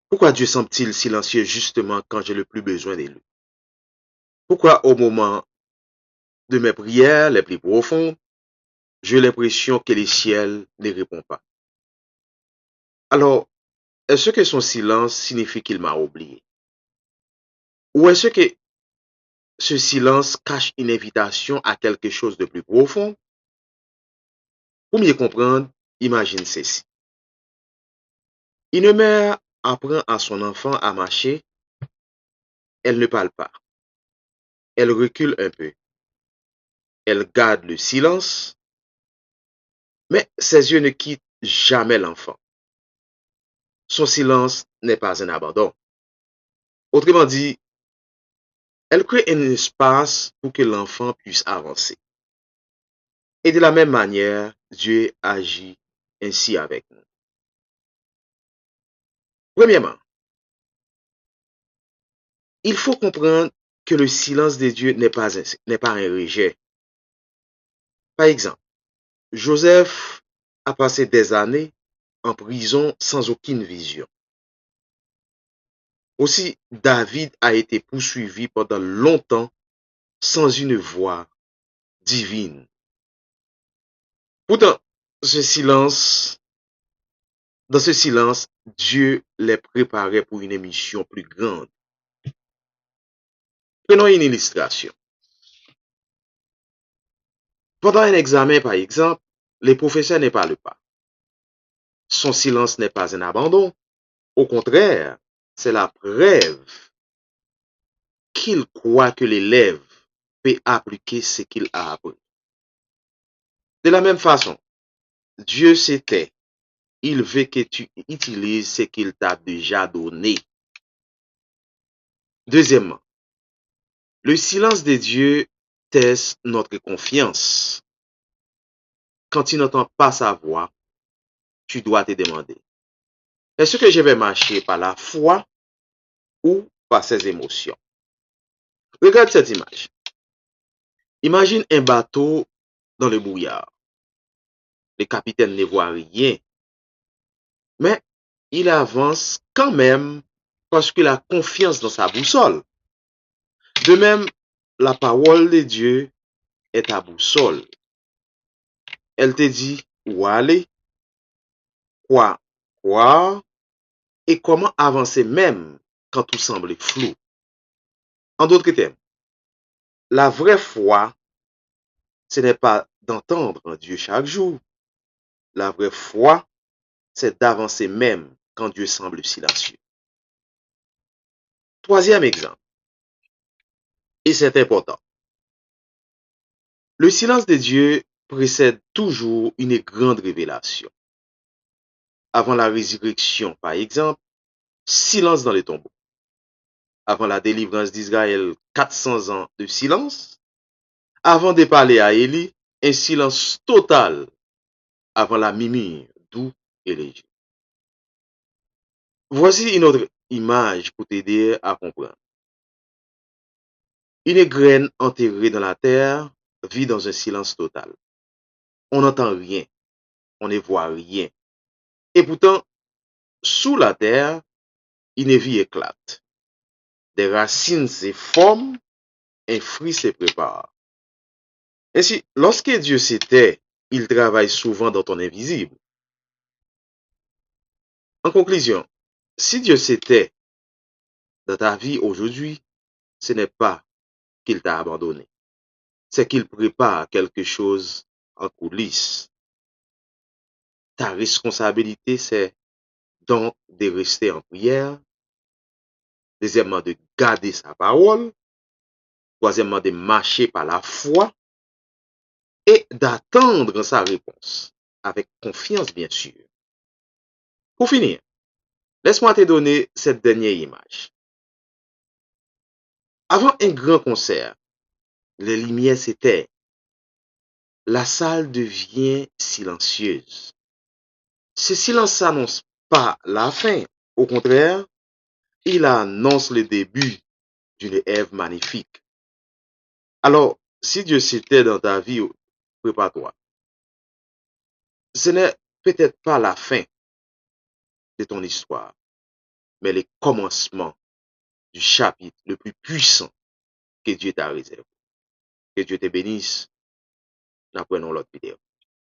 Pourquoi Dieu semble-t-il silencieux justement quand j'ai le plus besoin de lui? Pourquoi au moment de mes prières les plus profondes, j'ai l'impression que le ciel ne répond pas? Alors, est-ce que son silence signifie qu'il m'a oublié? Ou est-ce que ce silence cache une invitation à quelque chose de plus profond? Pour mieux comprendre, imagine ceci. Une mère apprend à son enfant à marcher, elle ne parle pas, elle recule un peu, elle garde le silence, mais ses yeux ne quittent jamais l'enfant. Son silence n'est pas un abandon. Autrement dit, elle crée un espace pour que l'enfant puisse avancer. Et de la même manière, Dieu agit ainsi avec nous. Premièrement, il faut comprendre que le silence de Dieu n'est pas un rejet. Par exemple, Joseph a passé des années en prison sans aucune vision. Aussi, David a été poursuivi pendant longtemps sans une voix divine. Pourtant, ce silence, dans ce silence, Dieu les préparait pour une mission plus grande. Prenons une illustration. Pendant un examen, par exemple, le professeur ne parle pas. Son silence n'est pas un abandon. Au contraire, c'est la preuve qu'il croit que l'élève peut appliquer ce qu'il a appris. De la même façon, Dieu se tait. Il veut que tu utilises ce qu'il t'a déjà donné. Deuxièmement, le silence de Dieu teste notre confiance. Quand tu n'entends pas sa voix, tu dois te demander, est-ce que je vais marcher par la foi ou par ses émotions? Regarde cette image. Imagine un bateau dans le brouillard. Le capitaine ne voit rien, mais il avance quand même parce qu'il a confiance dans sa boussole. De même, la parole de Dieu est ta boussole. Elle te dit où aller, quoi croire et comment avancer même quand tout semble flou. En d'autres termes, la vraie foi, ce n'est pas d'entendre Dieu chaque jour. La vraie foi, c'est d'avancer même quand Dieu semble silencieux. Troisième exemple, et c'est important. Le silence de Dieu précède toujours une grande révélation. Avant la résurrection, par exemple, silence dans les tombeaux. Avant la délivrance d'Israël, 400 ans de silence. Avant de parler à Élie, un silence total avant la mimire d'où Élie. Voici une autre image pour t'aider à comprendre. Une graine enterrée dans la terre vit dans un silence total. On n'entend rien, on ne voit rien. Et pourtant, sous la terre, une vie éclate. Des racines se forment, un fruit se prépare. Ainsi, lorsque Dieu s'était, il travaille souvent dans ton invisible. En conclusion, si Dieu s'était dans ta vie aujourd'hui, ce n'est pas qu'il t'a abandonné, c'est qu'il prépare quelque chose en coulisses. Ta responsabilité, c'est donc de rester en prière, deuxièmement, de garder sa parole, troisièmement, de marcher par la foi et d'attendre sa réponse, avec confiance, bien sûr. Pour finir, laisse-moi te donner cette dernière image. Avant un grand concert, les lumières s'éteignent, la salle devient silencieuse. Ce silence n'annonce pas la fin, au contraire, il annonce le début d'une œuvre magnifique. Alors, si Dieu s'était dans ta vie, prépare-toi. Ce n'est peut-être pas la fin de ton histoire, mais le commencement du chapitre le plus puissant que Dieu t'a réservé. Que Dieu te bénisse. Nous apprenons l'autre vidéo.